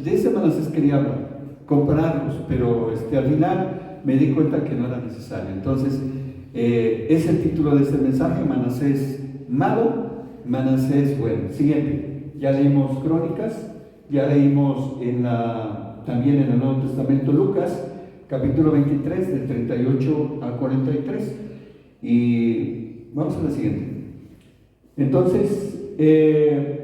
de ese Manasés quería hablar, compararlos, pero al final me di cuenta que no era necesario. Entonces, es el título de este mensaje: Manasés malo, Manasés bueno. Siguiente, ya leímos Crónicas, ya leímos también en el Nuevo Testamento Lucas, capítulo 23, del 38 al 43. Y vamos a la siguiente. Entonces, en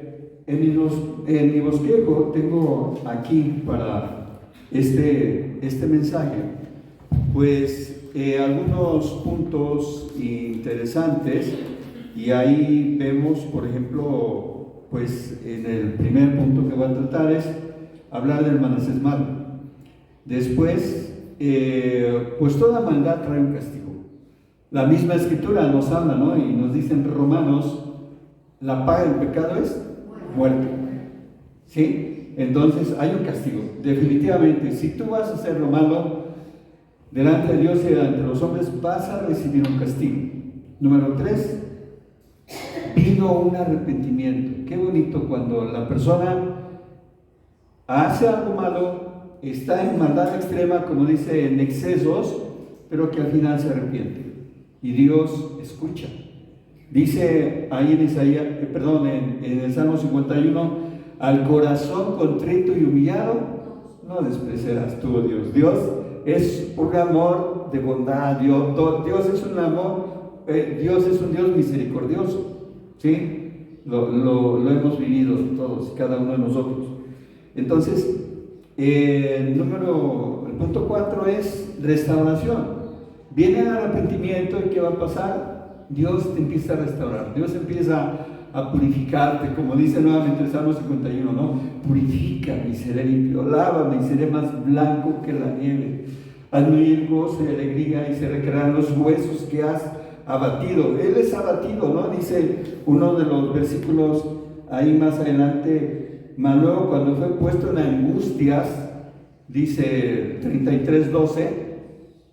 mi bosquejo tengo aquí para este mensaje, pues algunos puntos interesantes, y ahí vemos, por ejemplo, pues en el primer punto que voy a tratar es hablar del Manasés malo. Después, pues toda maldad trae un castigo. La misma escritura nos habla, ¿no? Y nos dice en Romanos: la paga del pecado es muerte. ¿Sí? Entonces hay un castigo. Definitivamente, si tú vas a hacer lo malo delante de Dios y delante de los hombres, vas a recibir un castigo. Número 3, vino un arrepentimiento. Qué bonito cuando la persona hace algo malo, está en maldad extrema, como dice, en excesos, pero que al final se arrepiente y Dios escucha. Dice ahí en el Salmo 51: al corazón contrito y humillado no despreciarás tú, Dios. Dios es un amor de bondad. Dios es un amor, Dios es un Dios misericordioso, ¿sí? Lo hemos vivido todos y cada uno de nosotros. Entonces, el punto 4 es restauración. Viene el arrepentimiento, ¿y qué va a pasar? Dios te empieza a restaurar, Dios empieza a purificarte, como dice nuevamente el Salmo 51, ¿no? Purifícame y seré limpio, lávame y seré más blanco que la nieve. Hazme oír gozo y alegría y se recrearán los huesos que has abatido. Él es abatido, ¿no? Dice uno de los versículos ahí más adelante: mas luego, cuando fue puesto en angustias, dice 33:12,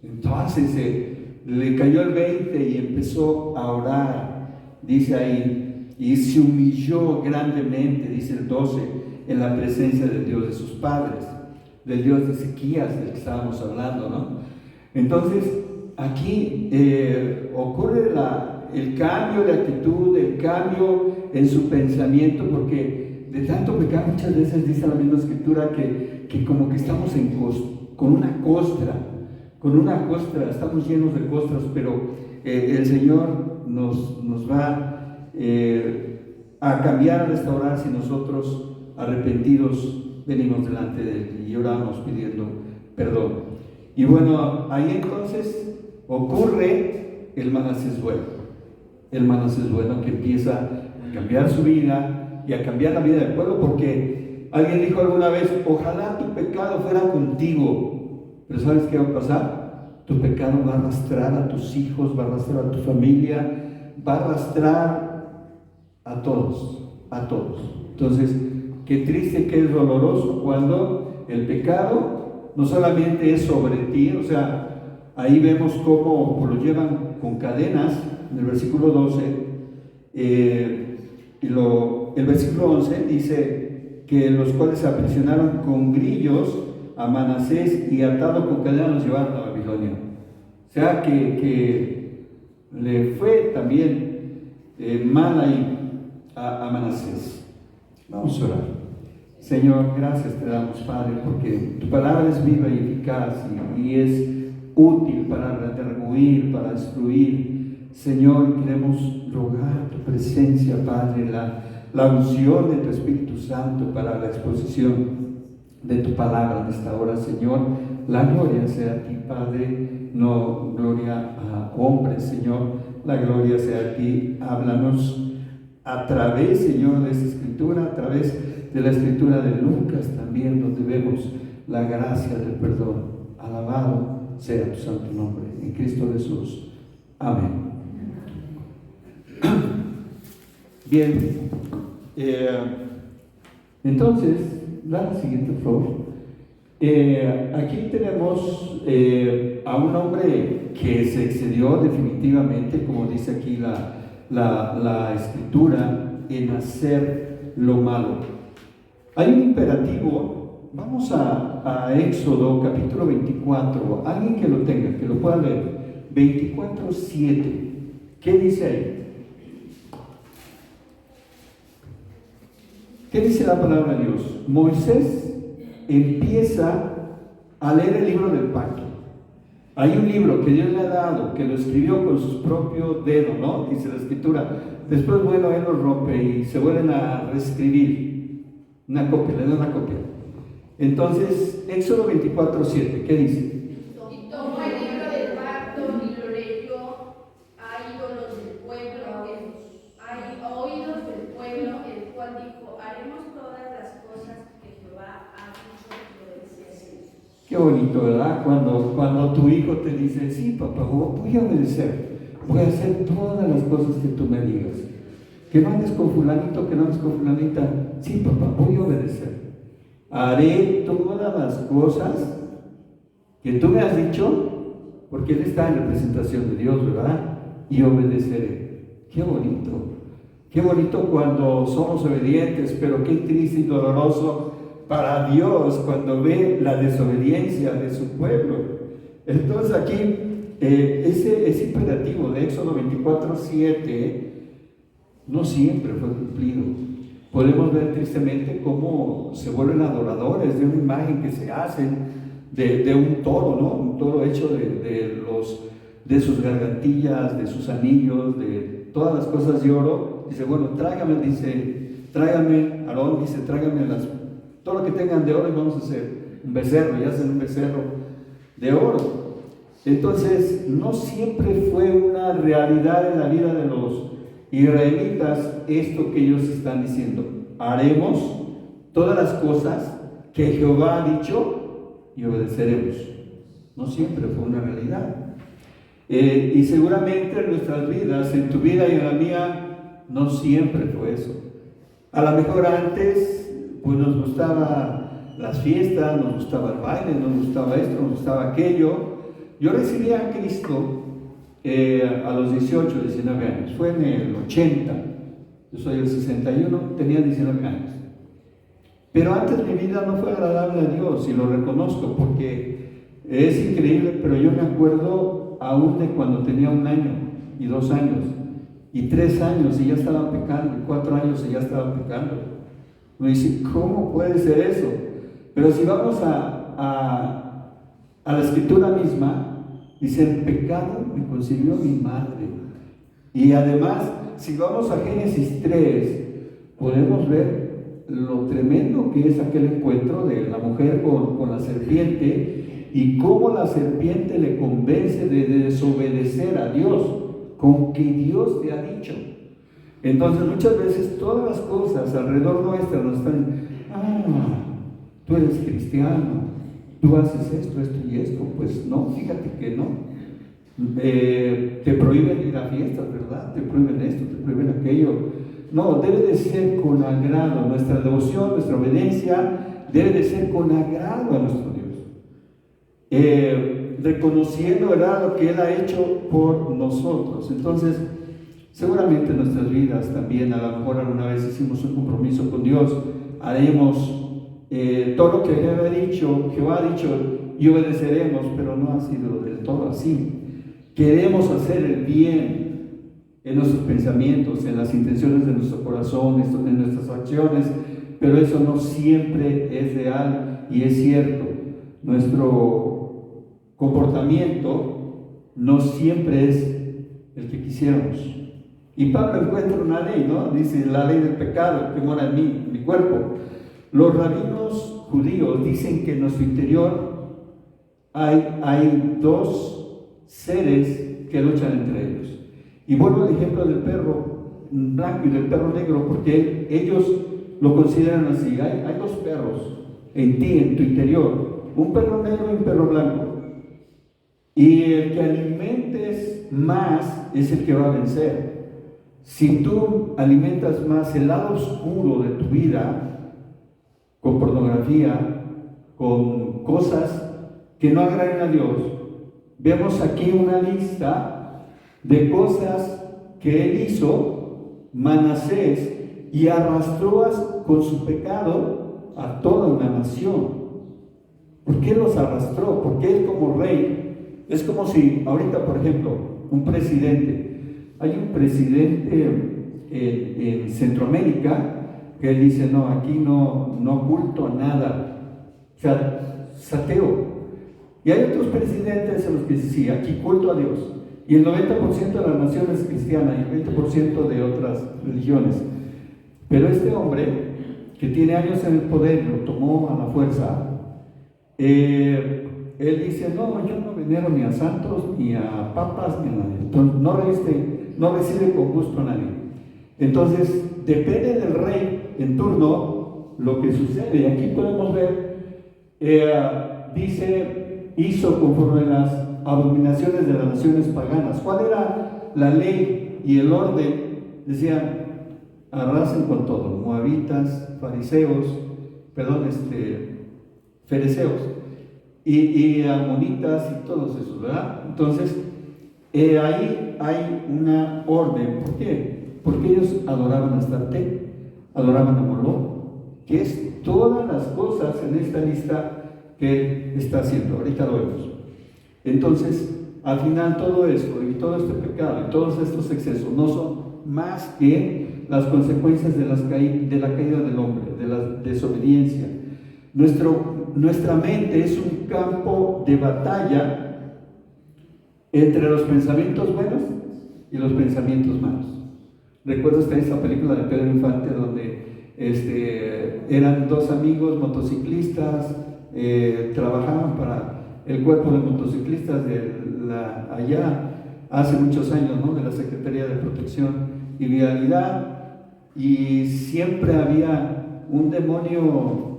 entonces le cayó el 20 y empezó a orar, dice ahí, y se humilló grandemente, dice el 12, en la presencia del Dios de sus padres, del Dios de Ezequías, del que estábamos hablando, ¿no? Entonces, aquí ocurre el cambio de actitud, el cambio en su pensamiento, porque de tanto pecar muchas veces dice la misma escritura que como que estamos con una costra, estamos llenos de costras, pero el Señor nos va a cambiar, a restaurar, si nosotros arrepentidos venimos delante de Él y oramos pidiendo perdón. Y bueno, ahí entonces ocurre el Manasés bueno, que empieza a cambiar su vida y a cambiar la vida del pueblo, porque alguien dijo alguna vez: ojalá tu pecado fuera contigo, pero ¿sabes qué va a pasar? Tu pecado va a arrastrar a tus hijos, va a arrastrar a tu familia, va a arrastrar a todos. Entonces, qué triste, qué doloroso cuando el pecado no solamente es sobre ti, o sea, ahí vemos cómo lo llevan con cadenas, en el versículo 12, el versículo 11 dice que los cuales se aprisionaron con grillos a Manasés y atado con cadenas los llevaron a Babilonia. O sea que le fue también mal ahí a Manasés. Vamos a orar. Señor, gracias te damos, Padre, porque tu palabra es viva y eficaz y es útil para redarguir, para instruir. Señor, queremos rogar tu presencia, Padre, la unción de tu Espíritu Santo para la exposición de tu palabra en esta hora, Señor. La gloria sea a ti, Padre, no gloria a hombres, Señor. La gloria sea a ti. Háblanos a través, Señor, de esta escritura, a través de la escritura de Lucas también, donde vemos la gracia del perdón. Alabado sea tu santo nombre, en Cristo Jesús. Amén. Bien, entonces, la siguiente, por favor. Aquí tenemos a un hombre que se excedió definitivamente, como dice aquí la escritura, en hacer lo malo. Hay un imperativo vamos a Éxodo capítulo 24, alguien que lo tenga, que lo pueda leer, 24:7, ¿qué dice ahí? ¿Qué dice la palabra de Dios? Moisés empieza a leer el libro del pacto. Hay un libro que Dios le ha dado, que lo escribió con sus propios dedos, ¿no? Dice la escritura. Después, bueno, él lo rompe y se vuelven a reescribir. Una copia, le da una copia. Entonces, Éxodo 24:7, ¿qué dice? Y tomó el libro del pacto y lo leyó a ídolos del pueblo, a oídos del pueblo, el cual dijo: haremos todas las cosas que Jehová ha dicho y obedecemos. Qué bonito, ¿verdad? Cuando tu hijo te dice, sí, papá, voy a obedecer, voy a hacer todas las cosas que tú me digas. Que no andes con fulanito, que no andes con fulanita. Sí, papá, voy a obedecer. Haré todas las cosas que tú me has dicho, porque él está en representación de Dios, ¿verdad? Y obedeceré. Qué bonito cuando somos obedientes, pero qué triste y doloroso para Dios cuando ve la desobediencia de su pueblo. Entonces aquí ese imperativo de Éxodo 24:7 no siempre fue cumplido. Podemos ver tristemente cómo se vuelven adoradores de una imagen que se hacen de un toro, ¿no? Un toro hecho de sus gargantillas, de sus anillos, de todas las cosas de oro. Dice, bueno, tráigame, Aarón dice, tráigame todo lo que tengan de oro y vamos a hacer un becerro, y hacen un becerro de oro. Entonces, no siempre fue una realidad en la vida de los israelitas esto que ellos están diciendo: haremos todas las cosas que Jehová ha dicho y obedeceremos. No siempre fue una realidad. Y seguramente en nuestras vidas, en tu vida y en la mía, no siempre fue eso. A lo mejor antes pues nos gustaba las fiestas, nos gustaba el baile, nos gustaba esto, nos gustaba aquello. Yo recibí a Cristo a los 18, 19 años. Fue en el 80. Yo soy del 61, tenía 19 años. Pero antes mi vida no fue agradable a Dios, y lo reconozco porque es increíble, pero yo me acuerdo aún de cuando tenía 1 año y 2 años y 3 años y ya estaba pecando, y 4 años y ya estaba pecando. Uno dice, ¿cómo puede ser eso? Pero si vamos a la escritura misma, dice, el pecado me concibió mi madre. Y además, si vamos a Génesis 3, podemos ver lo tremendo que es aquel encuentro de la mujer con la serpiente, y cómo la serpiente le convence de desobedecer a Dios, con que Dios te ha dicho. Entonces muchas veces todas las cosas alrededor nuestra nos están, tú eres cristiano, tú haces esto y esto. Pues no, fíjate que no. Te prohíben ir a fiestas, ¿verdad? Te prohíben esto, te prohíben aquello. No, debe de ser con agrado. Nuestra devoción, nuestra obediencia debe de ser con agrado a nuestro Dios, reconociendo, ¿verdad?, lo que Él ha hecho por nosotros. Entonces, seguramente en nuestras vidas también, a lo mejor alguna vez hicimos un compromiso con Dios, haremos todo lo que Jehová ha dicho y obedeceremos, pero no ha sido del todo así. Queremos hacer el bien en nuestros pensamientos, en las intenciones de nuestro corazón, en nuestras acciones, pero eso no siempre es real y es cierto. Nuestro comportamiento no siempre es el que quisiéramos. Y Pablo encuentra una ley, ¿no? Dice, la ley del pecado que mora en mí, en mi cuerpo. Los rabinos judíos dicen que en nuestro interior hay dos seres que luchan entre ellos. Y vuelvo al ejemplo del perro blanco y del perro negro, porque ellos lo consideran así. Hay dos perros en ti, en tu interior, un perro negro y un perro blanco. Y el que alimentes más es el que va a vencer. Si tú alimentas más el lado oscuro de tu vida, con pornografía, con cosas que no agraden a Dios, vemos aquí una lista de cosas que él hizo, Manasés, y arrastró con su pecado a toda una nación. ¿Por qué los arrastró? Porque él como rey, es como si ahorita, por ejemplo, un presidente, hay un presidente en Centroamérica que él dice, no, aquí no oculto nada, o sea, sateo. Y hay otros presidentes en los que dicen, sí, aquí culto a Dios. Y el 90% de la nación es cristiana y el 20% de otras religiones. Pero este hombre, que tiene años en el poder, lo tomó a la fuerza, él dice, no, yo no venero ni a santos, ni a papas, ni a nadie. Entonces, no recibe con gusto a nadie. Entonces, depende del rey en turno lo que sucede. Y aquí podemos ver, dice, hizo conforme a las abominaciones de las naciones paganas. ¿Cuál era la ley y el orden? Decían, arrasen con todo, moabitas, fereceos y amonitas y todos esos, ¿verdad? Entonces, ahí hay una orden. ¿Por qué? Porque ellos adoraban a Astarte, adoraban a Moloch, que es todas las cosas en esta lista que él está haciendo. Ahorita lo vemos. Entonces, al final todo esto y todo este pecado y todos estos excesos no son más que las consecuencias de la caída del hombre, de la desobediencia. Nuestra mente es un campo de batalla entre los pensamientos buenos y los pensamientos malos. Recuerdo esa película de Pedro Infante donde eran dos amigos motociclistas, trabajaban para el cuerpo de motociclistas allá hace muchos años, ¿no? De la Secretaría de Protección y Vialidad, y siempre había un demonio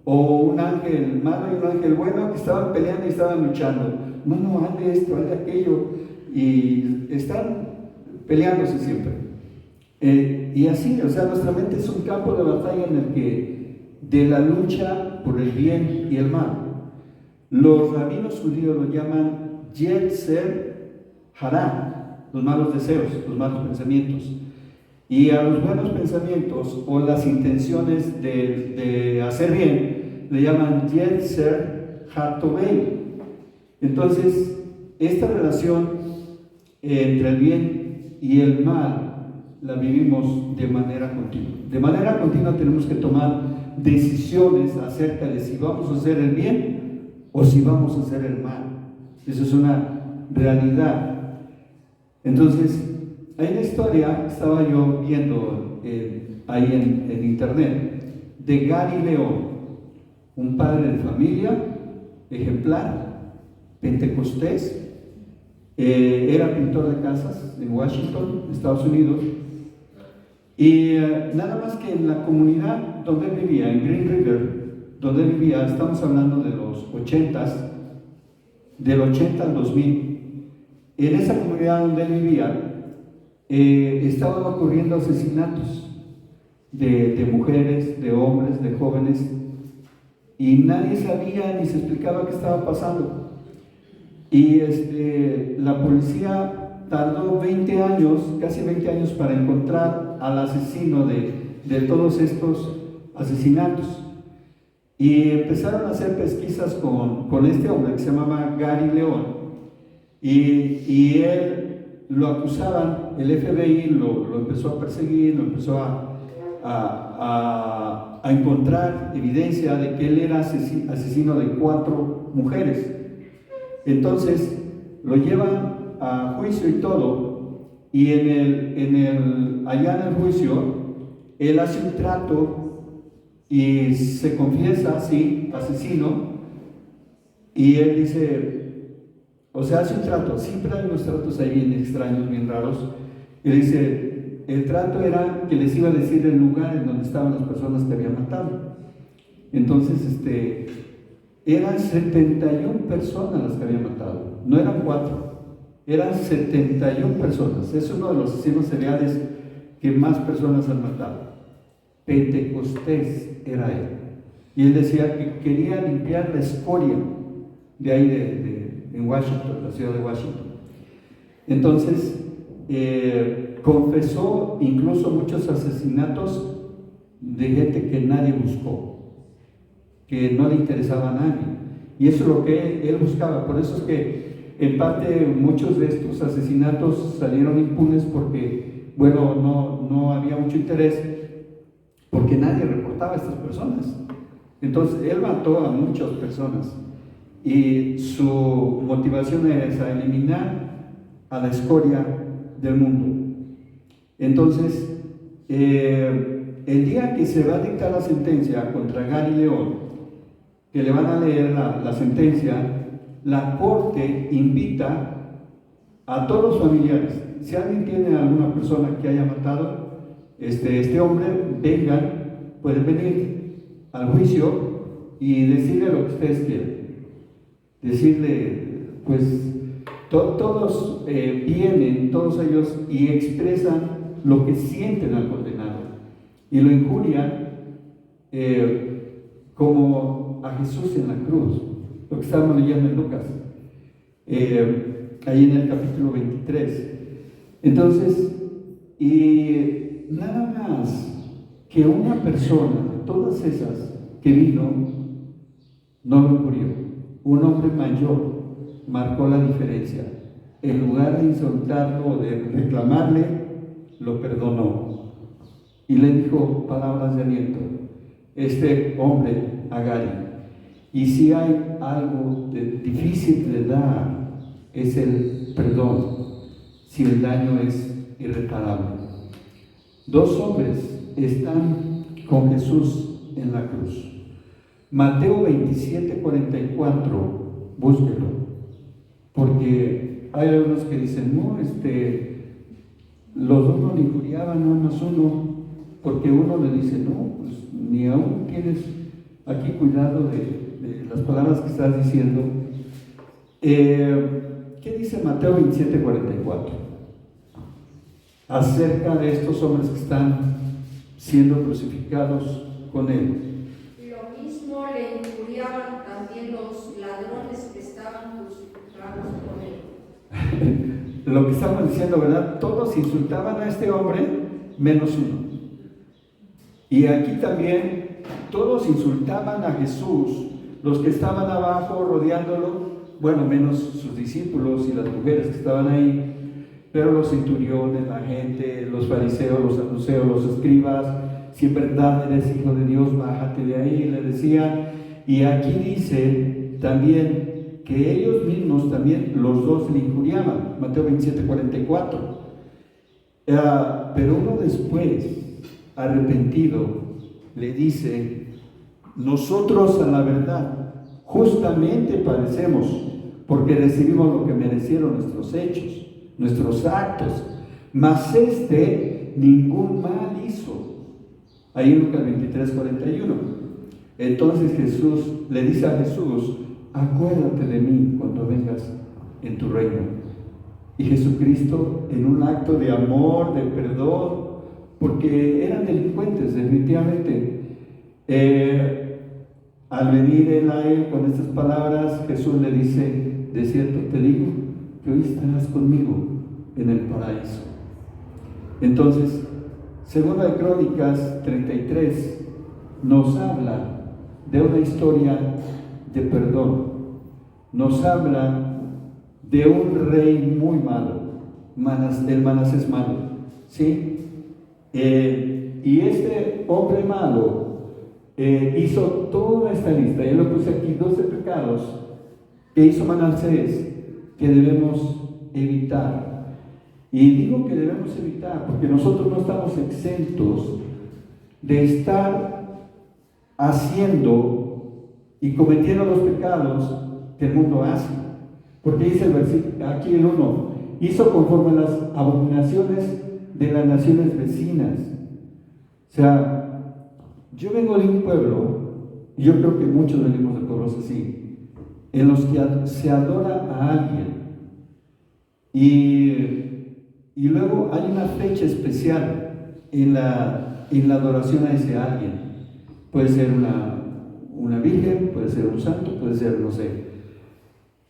o un ángel malo y un ángel bueno que estaban peleando y estaban luchando. No, hazle esto, hazle aquello, y están peleándose siempre. Y así, o sea, nuestra mente es un campo de batalla en el que de la lucha por el bien y el mal. Los rabinos judíos lo llaman Yetzer Hara, los malos deseos, los malos pensamientos. Y a los buenos pensamientos o las intenciones de hacer bien le llaman Yetzer Hatovei. Entonces, esta relación entre el bien y el mal la vivimos de manera continua. De manera continua tenemos que tomar decisiones acerca de si vamos a hacer el bien o si vamos a hacer el mal. Eso es una realidad. Entonces, hay una historia que estaba yo viendo ahí en internet de Gary León, un padre de familia ejemplar, pentecostés, era pintor de casas en Washington, Estados Unidos, y nada más que en la comunidad donde él vivía, en Green River, donde él vivía, estamos hablando de los 80s, del 80 al 2000, en esa comunidad donde él vivía, estaban ocurriendo asesinatos de mujeres, de hombres, de jóvenes, y nadie sabía ni se explicaba qué estaba pasando. Y la policía tardó 20 años, casi 20 años, para encontrar al asesino de todos estos asesinatos. Y empezaron a hacer pesquisas con este hombre que se llamaba Gary León, y él lo acusaban, el FBI lo empezó a perseguir, lo empezó a encontrar evidencia de que él era asesino de 4 mujeres. Entonces lo llevan a juicio y todo, y allá en el juicio él hace un trato y se confiesa, sí, asesino, y él dice, o sea, hace un trato. Siempre hay unos tratos ahí bien extraños, bien raros. Él dice, el trato era que les iba a decir el lugar en donde estaban las personas que habían matado. Entonces, eran 71 personas las que habían matado, no eran 4, eran 71 personas. Es uno de los asesinos seriales que más personas han matado. Pentecostés era él. Y él decía que quería limpiar la escoria de ahí en Washington, la ciudad de Washington. Entonces, confesó incluso muchos asesinatos de gente que nadie buscó, que no le interesaba a nadie. Y eso es lo que él buscaba. Por eso es que en parte muchos de estos asesinatos salieron impunes porque, bueno, no había mucho interés, porque nadie reportaba a estas personas. Entonces él mató a muchas personas y su motivación es a eliminar a la escoria del mundo. Entonces, el día que se va a dictar la sentencia contra Gary León, que le van a leer la sentencia, la corte invita a todos los familiares. Si alguien tiene alguna persona que haya matado este hombre, vengan, pueden venir al juicio y decirle lo que ustedes quieran. Decirle, pues, todos vienen, todos ellos, y expresan lo que sienten al condenado y lo injurian como a Jesús en la cruz, lo que estamos leyendo en Lucas, ahí en el capítulo 23. Entonces, y nada más que una persona de todas esas que vino, no lo murió. Un hombre mayor marcó la diferencia. En lugar de insultarlo o de reclamarle, lo perdonó y le dijo palabras de aliento. Este hombre, Agari, y si hay algo difícil de dar, es el perdón, si el daño es irreparable. Dos hombres están con Jesús en la cruz. Mateo 27:44, búsquelo, porque hay algunos que dicen, no, los dos no le injuriaban, nada más uno, porque uno le dice, no, pues ni aún tienes aquí cuidado de las palabras que estás diciendo. ¿Qué dice Mateo 27:44? Acerca de estos hombres que están siendo crucificados con él. Lo mismo le injuriaban también los ladrones que estaban crucificados con él. Lo que estamos diciendo, ¿verdad? Todos insultaban a este hombre, menos uno. Y aquí también, todos insultaban a Jesús, los que estaban abajo rodeándolo, bueno, menos sus discípulos y las mujeres que estaban ahí, pero los centuriones, la gente, los fariseos, los saduceos, los escribas, si en verdad eres hijo de Dios, bájate de ahí, le decían. Y aquí dice también que ellos mismos también, los dos le injuriaban, Mateo 27:44. Pero uno después, arrepentido, le dice, nosotros a la verdad justamente padecemos, porque recibimos lo que merecieron nuestros hechos, nuestros actos, mas ningún mal hizo. Ahí en Lucas 23:41. Entonces Jesús le dice a Jesús, acuérdate de mí cuando vengas en tu reino. Y Jesucristo, en un acto de amor, de perdón, porque eran delincuentes definitivamente, al venir él a él con estas palabras, Jesús le dice, de cierto te digo que hoy estarás conmigo en el paraíso. Entonces, Segunda de Crónicas 33 nos habla de una historia de perdón. Nos habla de un rey muy malo, el Manasés malo, ¿sí? Y este hombre malo hizo toda esta lista. Yo lo puse aquí, 12 pecados que hizo Manasés que debemos evitar. Y digo que debemos evitar porque nosotros no estamos exentos de estar haciendo y cometiendo los pecados que el mundo hace. Porque dice el versículo, aquí el 1, hizo conforme a las abominaciones de las naciones vecinas. O sea, yo vengo de un pueblo, y yo creo que muchos venimos de pueblos así, en los que se adora a alguien. Y luego hay una fecha especial en la adoración a ese alguien. Puede ser una virgen, puede ser un santo, puede ser, no sé.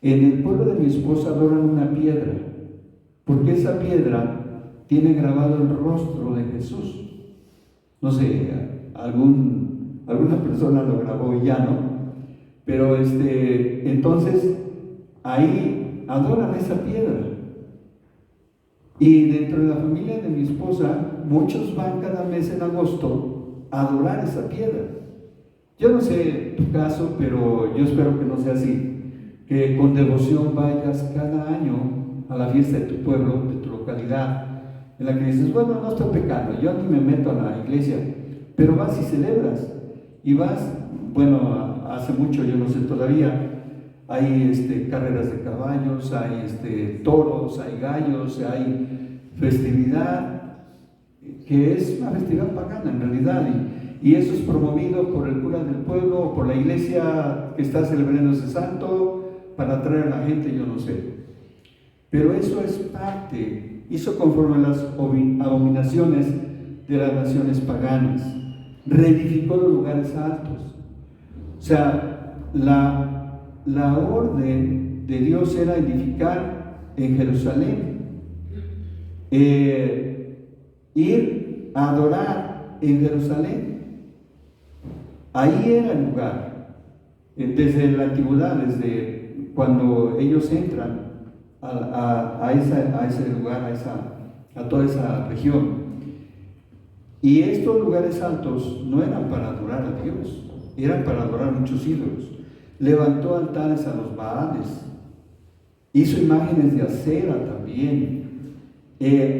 En el pueblo de mi esposa adoran una piedra, porque esa piedra tiene grabado el rostro de Jesús. No sé, alguna persona lo grabó y ya no, Pero entonces ahí adoran esa piedra. Y dentro de la familia de mi esposa, muchos van cada mes en agosto a adorar esa piedra. Yo no sé tu caso, pero yo espero que no sea así, que con devoción vayas cada año a la fiesta de tu pueblo, de tu localidad, en la que dices, bueno, no estoy pecando, yo ni me meto a la iglesia, pero vas y celebras, y vas, bueno, hace mucho, yo no sé todavía, hay carreras de caballos, hay toros, hay gallos, hay festividad, que es una festividad pagana en realidad, y eso es promovido por el cura del pueblo o por la iglesia que está celebrando ese santo para atraer a la gente, yo no sé. Pero eso es parte, hizo conforme a las abominaciones de las naciones paganas, reedificó los lugares altos. O sea, la orden de Dios era edificar en Jerusalén, ir a adorar en Jerusalén. Ahí era el lugar, desde la antigüedad, desde cuando ellos entran a ese lugar, a toda esa región. Y estos lugares altos no eran para adorar a Dios, eran para adorar muchos ídolos. Levantó altares a los Baales, hizo imágenes de acera también,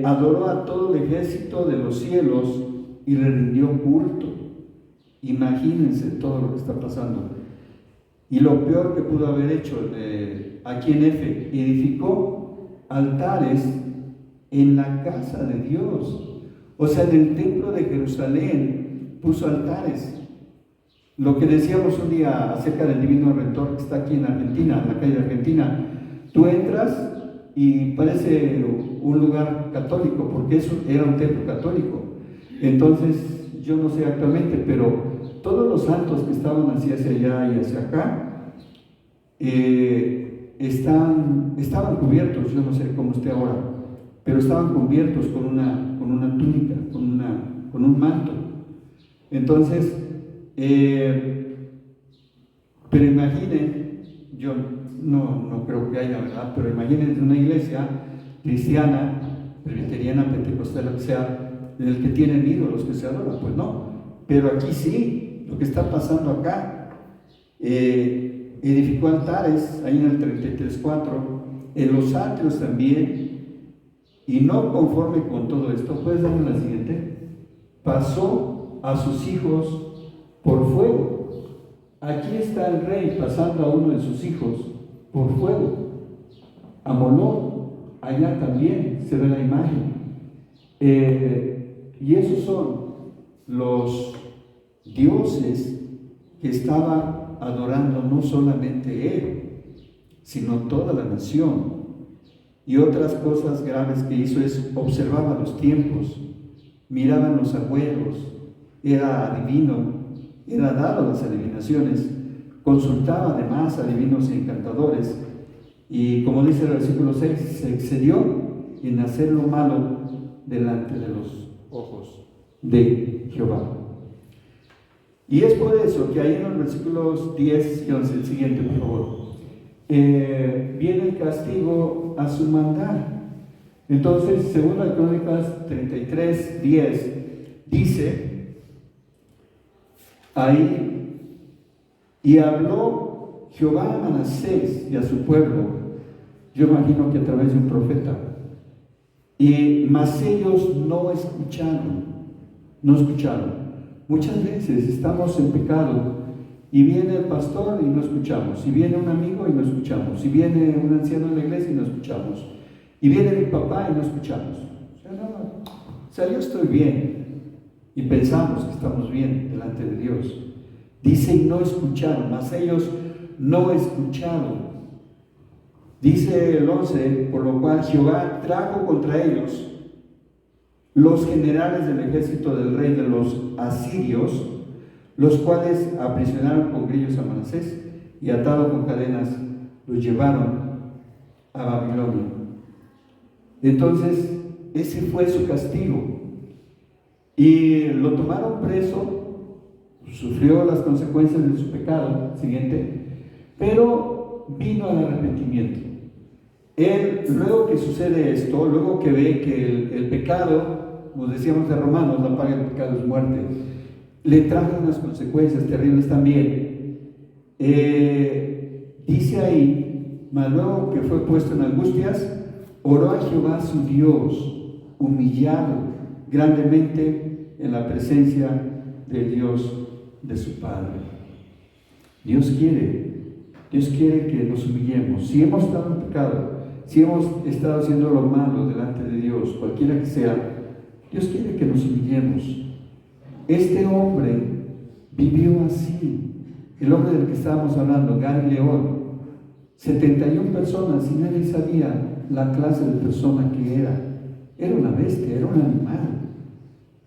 adoró a todo el ejército de los cielos y le rindió culto. Imagínense todo lo que está pasando. Y lo peor que pudo haber hecho aquí en Efe, edificó altares en la casa de Dios. O sea, en el templo de Jerusalén puso altares. Lo que decíamos un día acerca del Divino Redentor que está aquí en Argentina, en la calle de Argentina, tú entras y parece un lugar católico, porque eso era un templo católico. Entonces, yo no sé actualmente, pero todos los santos que estaban hacia allá y hacia acá estaban cubiertos, yo no sé cómo esté ahora, pero estaban cubiertos con una túnica, con un manto. Entonces, pero imaginen, yo no creo que haya, ¿verdad? Pero imaginen una iglesia cristiana, presbiteriana, pentecostal, lo que sea, en el que tienen ídolos que se adoran, pues no. Pero aquí sí, lo que está pasando acá, edificó altares, ahí en el 33:4, en los atrios también, y no conforme con todo esto, puedes darme la siguiente, pasó a sus hijos por fuego. Aquí está el rey pasando a uno de sus hijos por fuego. A Moloch, allá también se ve la imagen. Y esos son los dioses que estaba adorando no solamente él, sino toda la nación. Y otras cosas graves que hizo es observaba los tiempos, miraba los agüeros, era adivino, era dado a las adivinaciones, consultaba además a divinos e encantadores, y como dice el versículo 6, se excedió en hacer lo malo delante de los ojos de Jehová. Y es por eso que ahí en los versículos 10 y 11, el siguiente por favor, viene el castigo a su maldad. Entonces, según las Crónicas 33:10, dice ahí, y habló Jehová a Manasés y a su pueblo, yo imagino que a través de un profeta, mas ellos no escucharon. Muchas veces estamos en pecado y viene el pastor y no escuchamos, y viene un amigo y no escuchamos, y viene un anciano en la iglesia y no escuchamos, y viene mi papá y no escuchamos. O sea, yo estoy bien y pensamos que estamos bien delante de Dios. Dice, y no escucharon, mas ellos no escucharon. Dice el 11, por lo cual Jehová trajo contra ellos los generales del ejército del rey de los asirios, los cuales aprisionaron con grillos a Manasés y atado con cadenas los llevaron a Babilonia. Entonces, ese fue su castigo. Y lo tomaron preso, sufrió las consecuencias de su pecado. Siguiente. pero vino al arrepentimiento. Él, luego que sucede esto, luego que ve que el pecado, como decíamos de Romanos, la paga del pecado es muerte, le trajo unas consecuencias terribles también. Dice ahí, mas luego que fue puesto en angustias, oró a Jehová su Dios, humillado grandemente en la presencia del Dios de su Padre. Dios quiere que nos humillemos. Si hemos estado en pecado, si hemos estado haciendo lo malo delante de Dios, cualquiera que sea, Dios quiere que nos humillemos. Este hombre vivió así. El hombre del que estábamos hablando, Gary León, 71 personas y nadie sabía la clase de persona que era. Era una bestia, era un animal.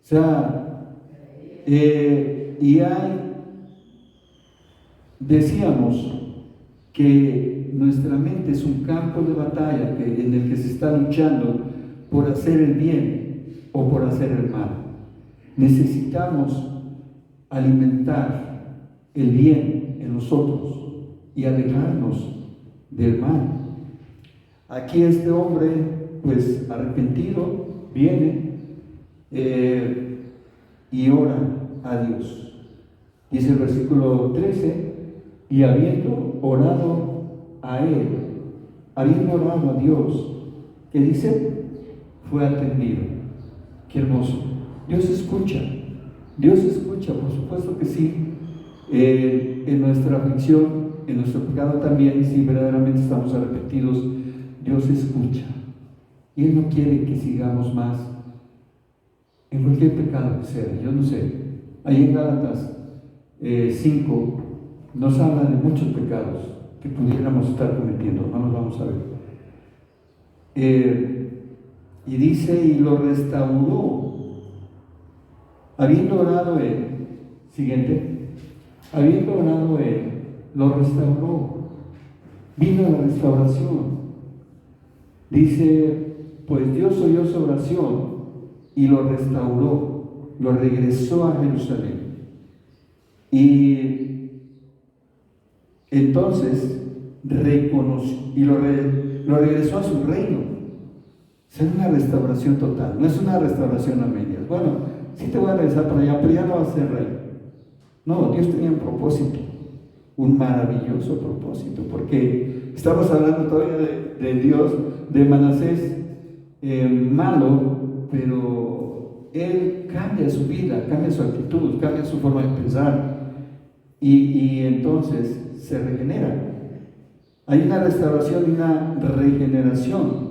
O sea, decíamos que nuestra mente es un campo de batalla en el que se está luchando por hacer el bien o por hacer el mal. Necesitamos alimentar el bien en nosotros y alejarnos del mal. Aquí este hombre, pues arrepentido, viene y ora a Dios. Dice el versículo 13, y habiendo orado a él, habiendo orado a Dios, ¿qué dice? Fue atendido. Qué hermoso. Dios escucha, por supuesto que sí. En nuestra aflicción, en nuestro pecado también, si verdaderamente estamos arrepentidos, Dios escucha. Y Él no quiere que sigamos más en cualquier pecado que sea. Yo no sé, ahí en Gálatas 5 nos habla de muchos pecados que pudiéramos estar cometiendo, no los vamos a ver. Y dice, y lo restauró, habiendo orado él, siguiente, habiendo orado él, lo restauró, vino la restauración. Dice, pues Dios oyó su oración y lo restauró, lo regresó a Jerusalén. Y entonces reconoció y lo regresó a su reino. Es una restauración total, no es una restauración a medias. Bueno, sí te voy a regresar para allá, pero ya no vas a ser rey. No, Dios tenía un propósito, un maravilloso propósito, porque estamos hablando todavía de Dios, de Manasés malo, pero él cambia su vida, cambia su actitud, cambia su forma de pensar y entonces se regenera. Hay una restauración y una regeneración.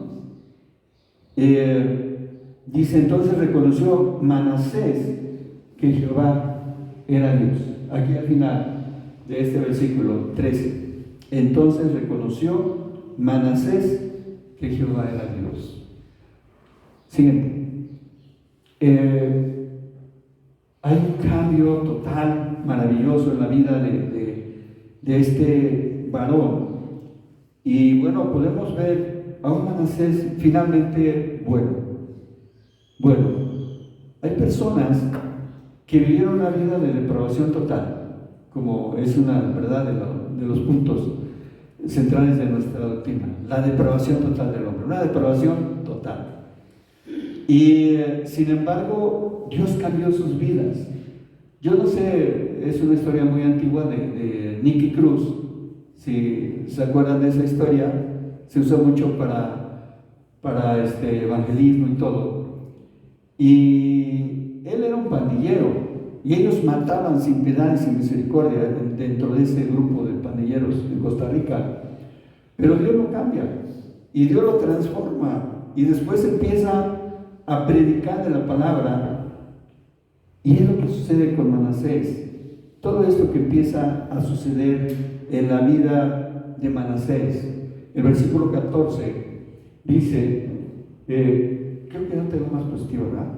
Dice, entonces reconoció Manasés que Jehová era Dios. Aquí al final de este versículo 13. Entonces reconoció Manasés que Jehová era Dios. Siguiente. Hay un cambio total, maravilloso en la vida de este varón. Y bueno, podemos ver a un Manasés finalmente bueno. Hay personas que vivieron una vida de depravación total, como es una verdad de los puntos centrales de nuestra doctrina, la depravación total del hombre, una depravación total. Y sin embargo, Dios cambió sus vidas. Yo no sé, es una historia muy antigua de Nicky Cruz, si se acuerdan de esa historia, se usa mucho para evangelismo y todo. Y él era un pandillero, y ellos mataban sin piedad y sin misericordia dentro de ese grupo de pandilleros en Costa Rica. Pero Dios lo cambia, y Dios lo transforma, y después empieza a predicar de la palabra, y es lo que sucede con Manasés. Todo esto que empieza a suceder en la vida de Manasés. El versículo 14 dice, creo que no tengo más positivo, ¿verdad?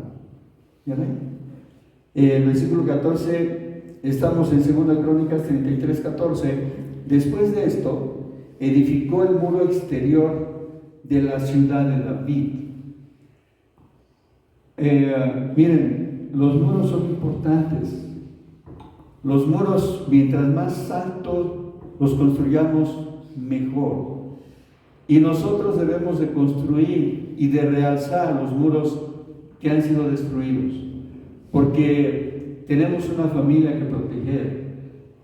¿Ya ven? El versículo 14, estamos en 2 Crónicas 33:14. Después de esto, edificó el muro exterior de la ciudad de David. Miren, los muros son importantes. Los muros, mientras más altos los construyamos mejor. Y nosotros debemos de construir y de realzar los muros que han sido destruidos, porque tenemos una familia que proteger,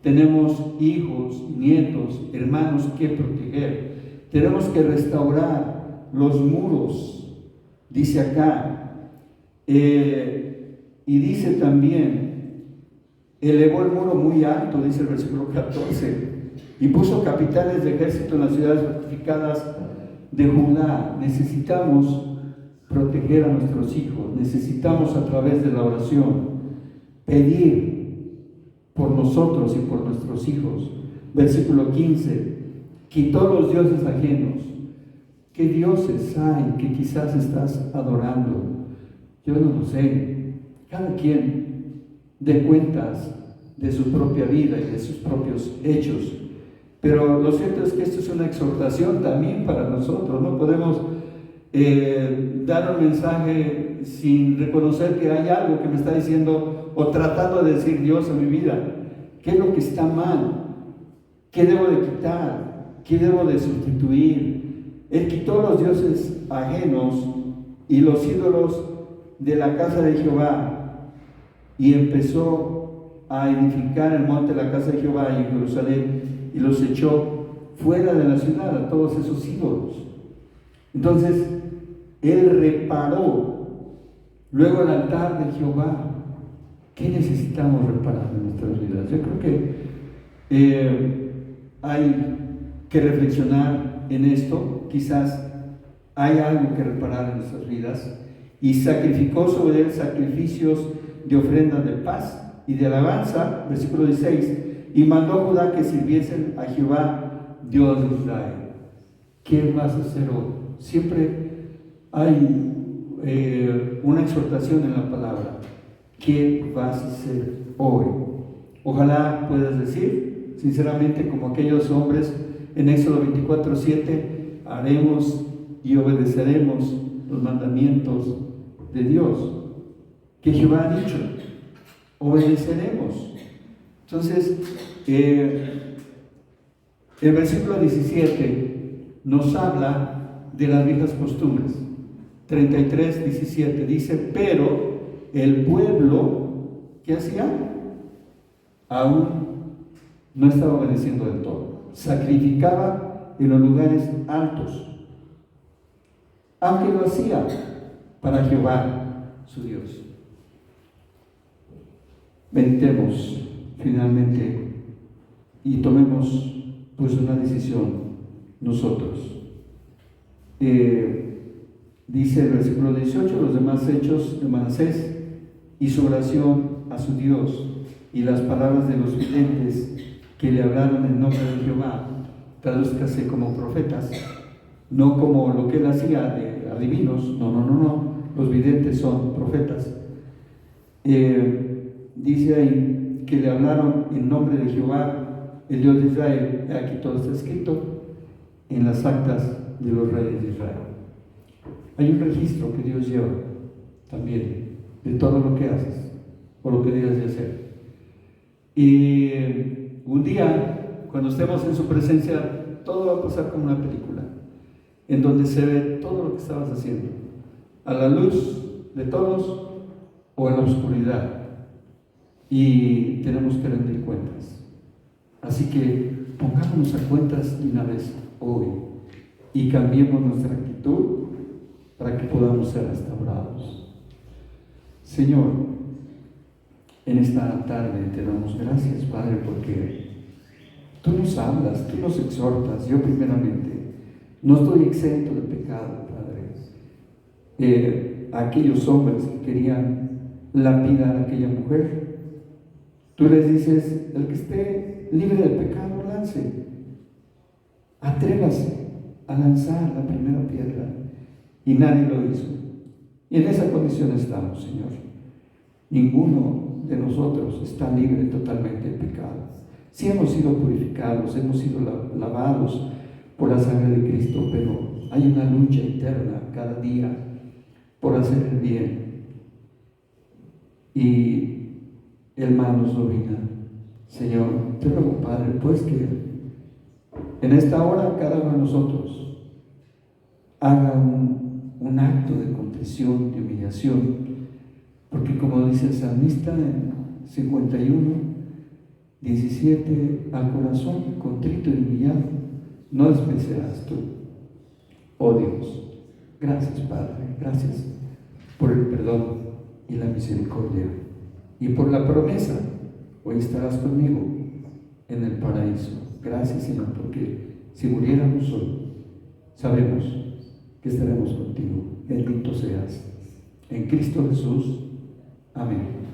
tenemos hijos, nietos, hermanos que proteger, tenemos que restaurar los muros, dice acá, y dice también, elevó el muro muy alto, dice el versículo 14, y puso capitanes de ejército en las ciudades fortificadas de Judá. Necesitamos proteger a nuestros hijos, necesitamos a través de la oración pedir por nosotros y por nuestros hijos. Versículo 15, quitó los dioses ajenos. ¿Qué dioses hay que quizás estás adorando? Yo no lo sé. Cada quien dé cuentas de su propia vida y de sus propios hechos. Pero lo cierto es que esto es una exhortación también para nosotros. No podemos dar un mensaje sin reconocer que hay algo que me está diciendo o tratando de decir Dios en mi vida. ¿Qué es lo que está mal? ¿Qué debo de quitar? ¿Qué debo de sustituir? Él quitó los dioses ajenos y los ídolos de la casa de Jehová y empezó a edificar el monte de la casa de Jehová en Jerusalén y los echó fuera de la ciudad a todos esos ídolos. Entonces él reparó luego el altar de Jehová. ¿Qué necesitamos reparar en nuestras vidas? Yo creo que hay que reflexionar en esto. Quizás hay algo que reparar en nuestras vidas. Y sacrificó sobre él sacrificios de ofrenda de paz y de alabanza, versículo 16, y mandó a Judá que sirviesen a Jehová, Dios de Israel. ¿Qué vas a hacer hoy? Siempre hay una exhortación en la palabra. ¿Qué vas a hacer hoy? Ojalá puedas decir, sinceramente, como aquellos hombres en Éxodo 24:7, haremos y obedeceremos los mandamientos de Dios que Jehová ha dicho, obedeceremos. Entonces el versículo 17 nos habla de las viejas costumbres. 33:17 dice, pero el pueblo, ¿qué hacía? Aún no estaba obedeciendo del todo. Sacrificaba en los lugares altos, aunque lo hacía para Jehová, su Dios. Meditemos finalmente y tomemos pues una decisión nosotros. Dice el versículo 18, los demás hechos de Manasés y su oración a su Dios y las palabras de los videntes que le hablaron en nombre de Jehová, tradúzcase como profetas, no como lo que él hacía de adivinos, no, los videntes son profetas. Dice ahí que le hablaron en nombre de Jehová, el Dios de Israel. Aquí todo está escrito en las actas de los reyes de Israel. Hay un registro que Dios lleva también de todo lo que haces o lo que debes de hacer. Y un día, cuando estemos en su presencia, todo va a pasar como una película, en donde se ve todo lo que estabas haciendo, a la luz de todos o en la oscuridad, y tenemos que rendir cuentas. Así que pongámonos a cuentas de una vez hoy y cambiemos nuestra actitud para que podamos ser restaurados. Señor, en esta tarde te damos gracias, Padre, porque tú nos hablas, tú nos exhortas. Yo primeramente no estoy exento de pecado, Padre. Aquellos hombres que querían lapidar a aquella mujer, tú les dices, el que esté libre del pecado, lance. Atrévase a lanzar la primera piedra. Y nadie lo hizo. Y en esa condición estamos, Señor. Ninguno de nosotros está libre totalmente de pecado. Sí hemos sido purificados, hemos sido lavados por la sangre de Cristo, pero hay una lucha eterna cada día por hacer el bien. Y el mal nos domina. Señor, te ruego, Padre, pues que En esta hora cada uno de nosotros haga un acto de contrición, de humillación, porque como dice el salmista en 51:17, al corazón contrito y humillado no despreciarás tú. Oh Dios, gracias Padre, gracias por el perdón y la misericordia y por la promesa, hoy estarás conmigo en el paraíso. Gracias Señor, porque si muriéramos hoy, sabemos que estaremos contigo. Bendito seas. En Cristo Jesús. Amén.